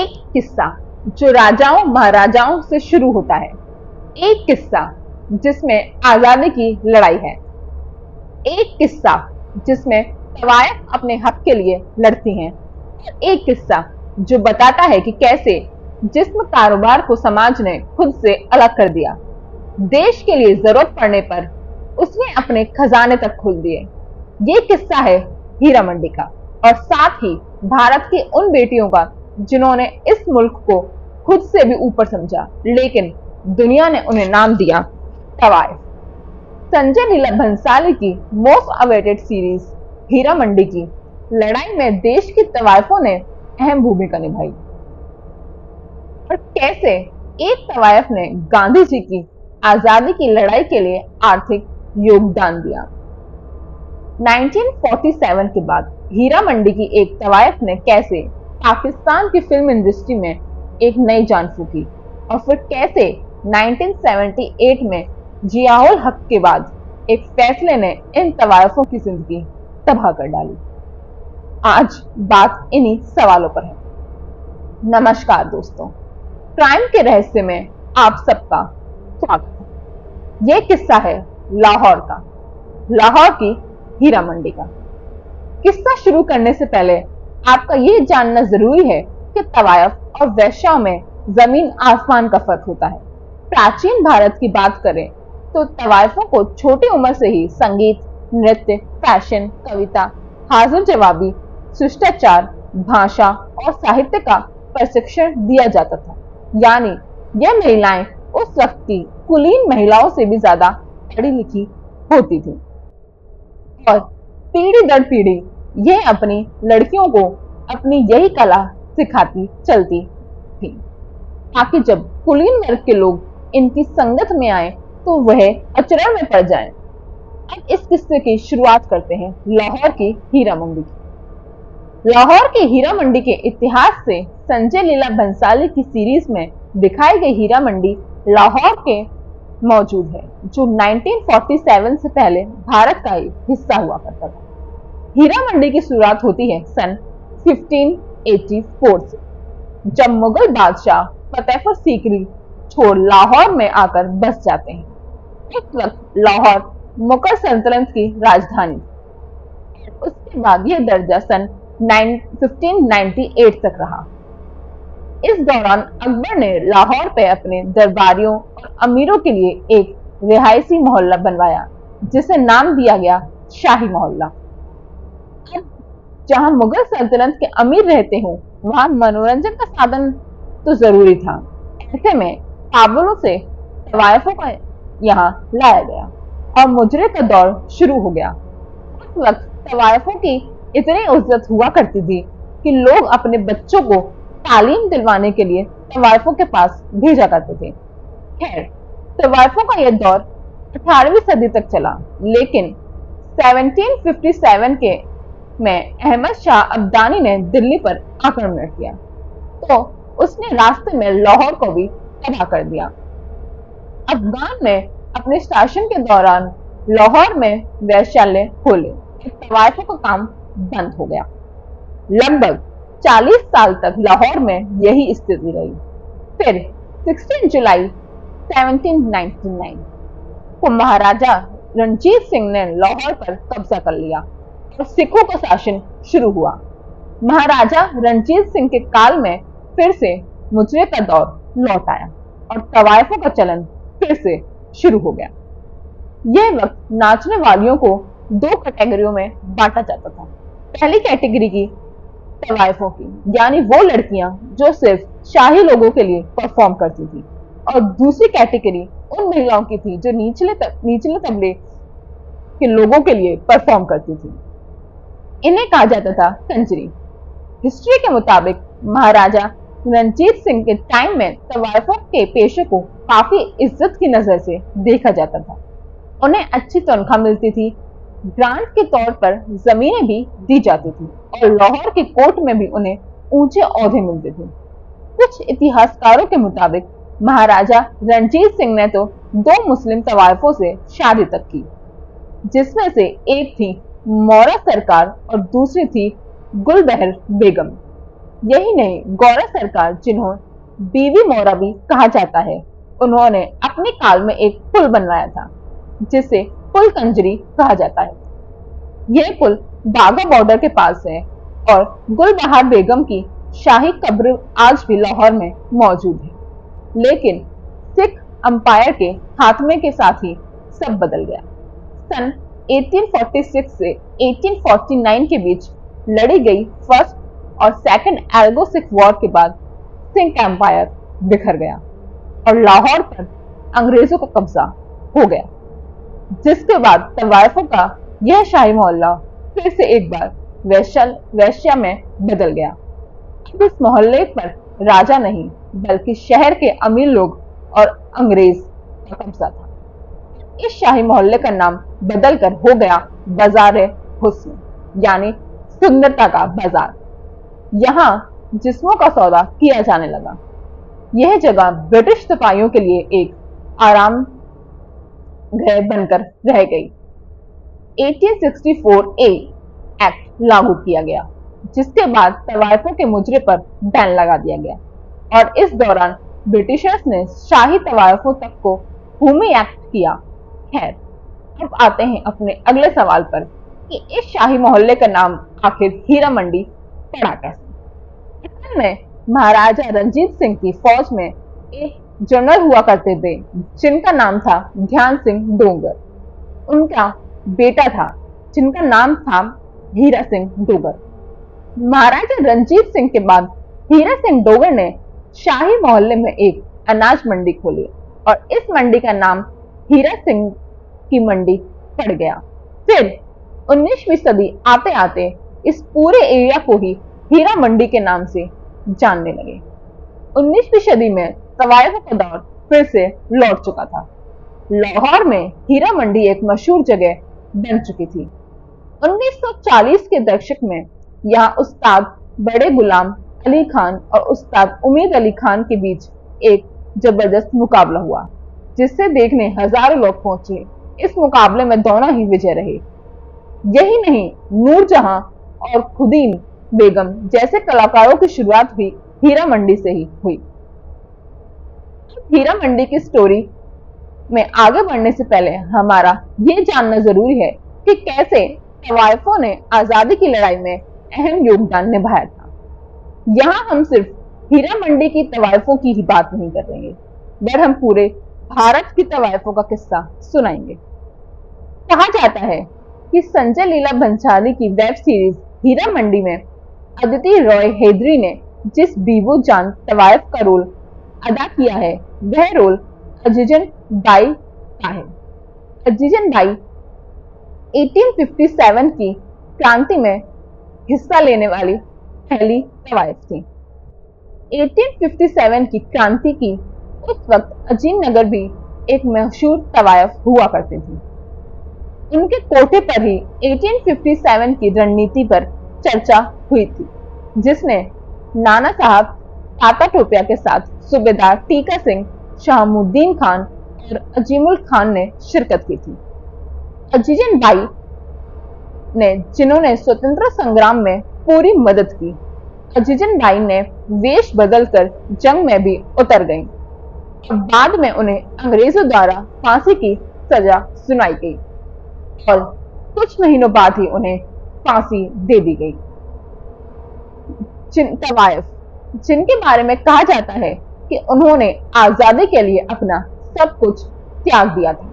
एक किस्सा जो राजाओं महाराजाओं से शुरू होता है। एक किस्सा जिसमें आजादी की लड़ाई है। एक किस्सा जिसमें तवायफ अपने हक के लिए लड़ती हैं। एक किस्सा जो बताता है कि कैसे जिस्म कारोबार को समाज ने खुद से अलग कर दिया। देश के लिए जरूरत पड़ने पर उसने अपने खजाने तक खोल दिए। ये किस्सा है हीरा मंडी का और साथ ही भारत की उन बेटियों का जिन्होंने इस मुल्क को खुद से भी ऊपर समझा, लेकिन दुनिया ने उन्हें नाम दिया तवायफ। संजय लीला भंसाली की most awaited series Heera Mandi की लड़ाई में देश की तवायफों ने अहम भूमिका निभाई और कैसे एक तवायफ ने गांधी जी की आजादी की लड़ाई के लिए आर्थिक योगदान दिया। 1947 के बाद हीरा मंडी की एक तवायफ ने कैसे पाकिस्तान की फिल्म इंडस्ट्री में एक नई जान फूकी और फिर कैसे 1978 में जियाउल हक के बाद एक फैसले ने इन तवायफों की जिंदगी तबाह कर डाली। आज बात इन्हीं सवालों पर है। नमस्कार दोस्तों, क्राइम के रहस्य में आप सबका स्वागत है। यह किस्सा है लाहौर का, लाहौर की हीरा मंडी का। किस्सा शुरू करने से पहले आपका यह जानना जरूरी है कि तवायफ और वैश्याओं में जमीन आसमान का फर्क होता है। प्राचीन भारत की बात करें तो तवायफों को छोटी उम्र से ही संगीत, नृत्य, फैशन, कविता, हाजिर जवाबी, शिष्टाचार, भाषा और साहित्य का प्रशिक्षण दिया जाता था। यानी यह महिलाएं उस वक्त की कुलीन महिलाओं से भी ज्यादा पढ़ी लिखी होती थी और पीढ़ी दर पीढ़ी यह अपनी लड़कियों को अपनी यही कला सिखाती चलती थी ताकि जब कुलीन वर्ग के लोग इनकी संगत में आए तो वह अचरज में पड़ जाएं। अब इस किस्से की शुरुआत करते हैं लाहौर की हीरा मंडी की। लाहौर की हीरा मंडी के इतिहास से संजय लीला भंसाली की सीरीज में दिखाई गई हीरा मंडी लाहौर के मौजूद है, जो 1947 से पहले भारत का हिस्सा हुआ करता था। हीरा मंडी की शुरुआत होती है सन 1584 से, जब मुगल बादशाह फतेहपुर सीकरी छोड़ लाहौर में आकर बस जाते हैं। इस वक्त लाहौर मुगल सल्तनत की राजधानी। उसके बाद यह दर्जा सन 1598 तक रहा। इस दौरान अकबर ने लाहौर पे अपने दरबारियों और अमीरों के लिए एक रिहायशी मोहल्ला बनवाया, जिसे नाम दिया गया शाही मोहल्ला। जहां मुगल सल्तनत के अमीर रहते हो, वहां मनोरंजन का साधन तो जरूरी था। ऐसे में काबुलों से तवायफों का यहाँ लाया गया और मुजरे का दौर शुरू हो गया। उस वक्त तवायफों की इतनी इज्जत हुआ करती थी कि लोग अपने बच्चों को तालीम दिलवाने के लिए तवायफों के पास भेजा करते थे। खैर, तवायफों का यह दौर 18वीं सदी तक चला, लेकिन 1757 के में अहमद शाह अब्दाली ने दिल्ली पर आक्रमण किया तो उसने रास्ते में लाहौर को भी तबाह कर दिया। अफगान ने अपने शासन के दौरान लाहौर में वैश्यालय खोले। तवायफों का काम बंद हो गया। लगभग 40 साल तक लाहौर में यही स्थिति रही। फिर 16 जुलाई 1799 को महाराजा रणजीत सिंह ने लाहौर पर कब्जा कर लिया और सिखों का शासन शुरू हुआ। महाराजा रणजीत सिंह के काल में फिर से मुजरे का दौर लौट आया और तवायफों का चलन फिर से शुरू हो गया। यह वक्त नाचने वालियों को दो कैटेगरियों में बांटा जाता था। पहली कैटेगरी की तवायफों की, यानी वो लड़कियां जो सिर्फ शाही लोगों के लिए परफॉर्म करती थी, और दूसरी कैटेगरी उन महिलाओं की थी जो निचले तबले के लोगों के लिए परफॉर्म करती थी। इन्हें कहा जाता था कंजरी। हिस्ट्री के मुताबिक महाराजा रणजीत सिंह के टाइम में तवायफों के पेशे को काफी इज्जत की नजर से देखा जाता था। उन्हें अच्छी तनख्वाह मिलती थी, ग्रांट के तौर पर जमीनें भी दी जाती थी और लाहौर के कोर्ट में भी उन्हें ऊंचे ओहदे मिलते थे। कुछ इतिहासकारों के मुताबिक महाराजा रणजीत सिंह ने तो 2 मुस्लिम तवायफों से शादी तक की, जिसमें से एक थी मौरा सरकार और दूसरी थी गुलबहर बेगम। यही नहीं, गौड़ा सरकार, जिन्हों बीवी मोरा भी कहा जाता है, उन्होंने अपने काल में एक पुल बनवाया था जिसे पुल कंजरी कहा जाता है। यह पुल बाघा बॉर्डर के पास है और गुलबहार बेगम की शाही कब्र आज भी लाहौर में मौजूद है। लेकिन सिख अंपायर के खात्मे के साथ ही सब बदल गया। सन 1846 से 1849 के बीच लड़ी गई फर्स्ट और सेकंड एल्गो सिख वॉर के बाद सिख एम्पायर बिखर गया और लाहौर पर अंग्रेजों का कब्जा हो गया, जिसके बाद तवायफों का यह शाही मोहल्ला फिर से एक बार वैश्या में बदल गया। अब इस मोहल्ले पर राजा नहीं बल्कि शहर के अमीर लोग और अंग्रेज का कब्जा था। इस शाही मोहल्ले का नाम बदलकर हो गया बाजार हुस्न, यानी सुंदरता का बाजार। यहाँ जिस्मों का सौदा किया जाने लगा। यह जगह ब्रिटिश सिपाहियों के लिए एक आराम गृह बनकर रह गई। 1864 ए एक्ट लागू किया गया, जिसके बाद तवायफों के मुजरे पर बैन लगा दिया गया और इस दौरान ब्रिटिशर्स ने शाही तवायफों तक को भूमि एक्ट किया। खैर, अब आते हैं अपने अगले सवाल पर कि इस शाही मोहल्ले का नाम आखिर हीरा मंडी पड़ा कैसे। असल में महाराजा रंजीत सिंह की फौज में एक जनरल हुआ करते थे जिनका नाम था ध्यान सिंह डोंगर। उनका बेटा था जिनका नाम था हीरा सिंह डोगर। महाराजा रंजीत सिंह के बाद हीरा सिंह डोगर ने शाही मोहल्ले में एक अनाज मंडी खोली और इस मंडी का नाम हीरा सिंह की मंडी पड़ गया। फिर 19वीं सदी आते आते इस पूरे एरिया को ही हीरा मंडी के नाम से जानने लगे। 19वीं सदी में तवायफ का दौर फिर से लौट चुका था। लाहौर में हीरा मंडी एक मशहूर जगह बन चुकी थी। 1940 के दशक में यहाँ उस्ताद बड़े गुलाम अली खान और उस्ताद उम्मीद अली खान के बीच एक जबरदस्त मुकाबला हुआ, जिसे देखने हजारों लोग पहुंचे। इस मुकाबले में दोनों ही विजय रहे। यही नहीं, नूरजहां और खुदीन बेगम जैसे कलाकारों की शुरुआत भी हीरा मंडी से ही हुई। हीरा मंडी की स्टोरी में आगे बढ़ने से पहले हमारा ये जानना जरूरी है कि कैसे तवायफों ने आजादी की लड़ाई में अहम योगदान निभाया था। यहाँ हम सिर्फ हीरा मंडी की तवायफों की ही बात नहीं कर रहे, बट हम पूरे भारत की तवायफों का किस्सा सुनाएंगे। कहा जाता है कि संजय लीला भंसाली की वेब सीरीज हीरा मंडी में अदिति रॉय हैदरी ने जिस बीबू जान तवायफ का रोल अदा किया है, वह रोल अजीजन बाई का है। अजीजन बाई 1857 की क्रांति में हिस्सा लेने वाली पहली तवायफ थी। 1857 की क्रांति की उस वक्त अजीम नगर भी एक मशहूर तवायफ हुआ करती थी। उनके कोठे पर ही 1857 की रणनीति पर चर्चा हुई थी, जिसने नाना साहब ताता टोपिया के साथ सूबेदार टीका सिंह, शहामुद्दीन खान और अजीमुल खान ने शिरकत की थी। अजीजन बाई ने जिन्होंने स्वतंत्रता संग्राम में पूरी मदद की, अजीजन बाई ने वेश बदलकर जंग में भी उतर गईं और बाद में उन्हें अंग्रेजों द्वारा फांसी की सजा सुनाई गई और कुछ महीनों बाद ही उन्हें फांसी दे दी गई। तवायफ, जिनके बारे में कहा जाता है कि उन्होंने आजादी के लिए अपना सब कुछ त्याग दिया था।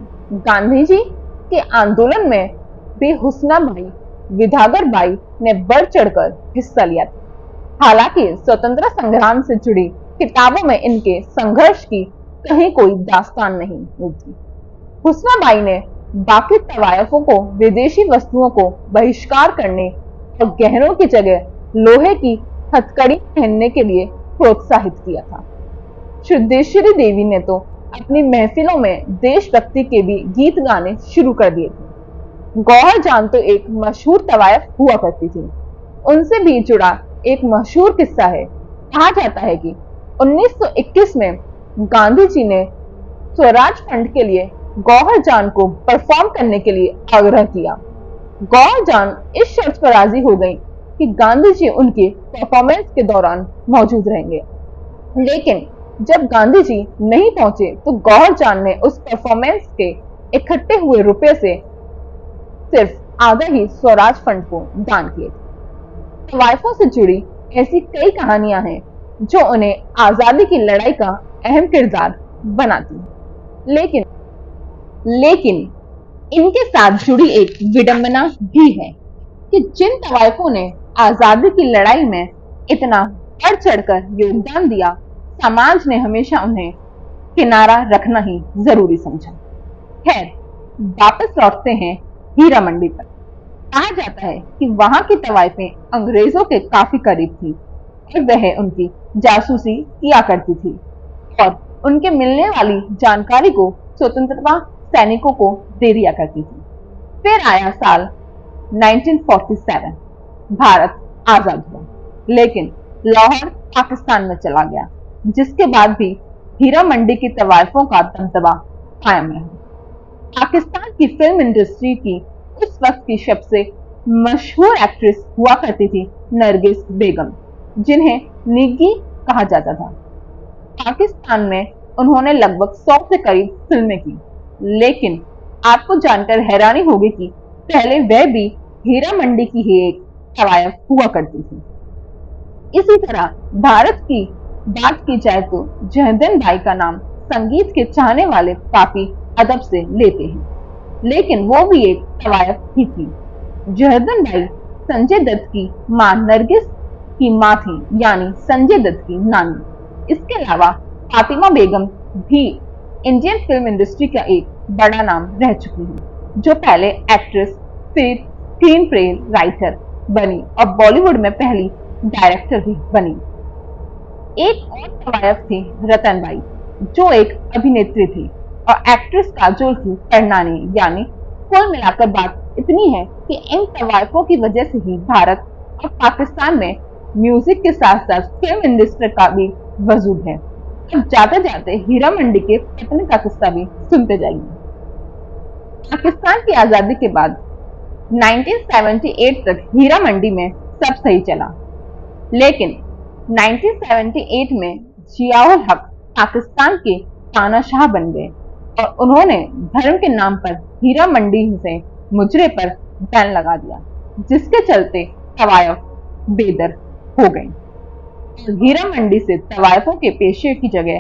गांधी जी के आंदोलन में भी हुस्ना बाई, विदागर बाई ने बढ़ चढ़कर हिस्सा लिया था। हालांकि स्वतंत्रता संग्राम से जुड़ी किताबों में इनके संघर्ष की कहीं कोई दास्तान नहीं मिलती। हुस्ना बाई ने बाकी तवायफों को विदेशी वस्तुओं को बहिष्कार करने और गहनों की जगह लोहे की हथकड़ी पहनने के लिए प्रोत्साहित किया था। सिद्धेश्वरी देवी ने तो अपनी महफिलों में देशभक्ति के भी गीत गाने शुरू कर दिए थे। गौहर जान तो एक मशहूर तवायफ हुआ करती थी। उनसे भी जुड़ा एक मशहूर किस्सा है। कहा जाता है कि 1921 में गांधी जी ने स्वराज फंड के लिए गौहर जान को परफॉर्म करने के लिए आग्रह किया। गौहर जान इस शर्त पर राजी हो गई कि गांधी जी उनके परफॉर्मेंस के दौरान मौजूद रहेंगे, लेकिन जब गांधी जी नहीं पहुंचे तो गौहर चांद ने उस परफॉर्मेंस के इकट्ठे हुए रुपए से सिर्फ आधा ही स्वराज फंड को दान किए। तवायफों से जुड़ी ऐसी कई कहानियां हैं जो उन्हें आजादी की लड़ाई का अहम किरदार बनाती हैं। लेकिन इनके साथ जुड़ी एक विडंबना भी है कि जिन तवायफों ने आजादी की लड़ाई में इतना बढ़ चढ़कर योगदान दिया, समाज ने हमेशा उन्हें किनारा रखना ही जरूरी समझा। खैर, वापस लौटते हैं हीरा मंडी पर। कहा जाता है कि वहां की तवायफें अंग्रेजों के काफी करीब थी और वह उनकी जासूसी किया करती थी और उनके मिलने वाली जानकारी को स्वतंत्रता सैनिकों को दे दिया करती थी। फिर आया साल 1947। भारत आजाद हुआ, लेकिन लाहौर पाकिस्तान में चला गया, जिसके बाद भी हीरा मंडी की तवायफों का दबदबा कायम रहा। पाकिस्तान की फिल्म इंडस्ट्री की उस वक्त की सबसे मशहूर एक्ट्रेस हुआ करती थी नरगिस बेगम, जिन्हें निग्गी कहा जाता था। पाकिस्तान में उन्होंने लगभग 100 से करीब फिल्में की, लेकिन आपको जानकर हैरानी होगी कि पहले वह भी हीरा मंडी की ही एक तवायफ हुआ करती थी। इसी तरह भारत की बात की जाए तो जहदन भाई का नाम संगीत के चाहने वाले काफी अदब से लेते हैं, लेकिन वो भी एक तवायफ ही थी। जहदन भाई संजय दत्त की मां नरगिस की मां थी, यानी संजय दत्त की नानी। इसके अलावा फातिमा बेगम भी इंडियन फिल्म इंडस्ट्री का एक बड़ा नाम रह चुकी है, जो पहले एक्ट्रेस फिर स्क्रीन प्ले राइटर बनी और बॉलीवुड में पहली डायरेक्टर भी बनी। एक और तवायफ थी रतन बाई, जो एक अभिनेत्री थी और एक्ट्रेस काजोल की परनानी। यानी कुल मिलाकर बात इतनी है कि इन तवायफों की वजह से ही भारत और पाकिस्तान में म्यूजिक के साथ साथ फिल्म इंडस्ट्री का भी वजूद है। अब जाते जाते हीरा मंडी के पतन का किस्सा भी सुनते जाइए। पाकिस्तान की आजादी के बाद 1978 तक हीरा मंडी में सब सही चला, लेकिन 1978 में जियाउल हक पाकिस्तान के तानाशाह बन गए और उन्होंने धर्म के नाम पर हीरा मंडी से मुजरे पर बैन लगा दिया, जिसके चलते तवायफ बेदर हो गई। हीरा मंडी से तवायफों के पेशे की जगह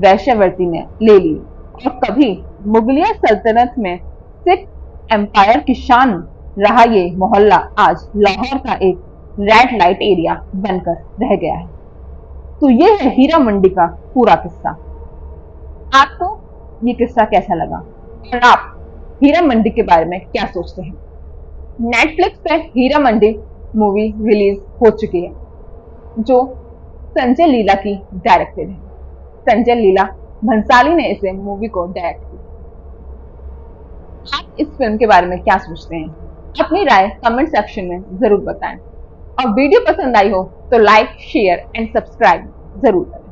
वैश्यावर्ती ने ले ली और कभी मुगलिया सल्तनत में सिख एम्पायर की शान रहा ये मोहल्ला आज लाहौर का एक रेड लाइट एरिया बनकर रह गया है। तो ये है हीरा मंडी का पूरा किस्सा। आपको ये किस्सा कैसा लगा और आप हीरा मंडी के बारे में क्या सोचते हैं? नेटफ्लिक्स पे हीरा मंडी मूवी रिलीज हो चुकी है, जो संजय लीला की डायरेक्टेड है। संजय लीला भंसाली ने इसे मूवी को डायरेक्ट किया। आप इस फिल्म के बारे में क्या सोचते हैं? अपनी राय कमेंट सेक्शन में जरूर बताएं और वीडियो पसंद आई हो तो लाइक, शेयर एंड सब्सक्राइब जरूर करें।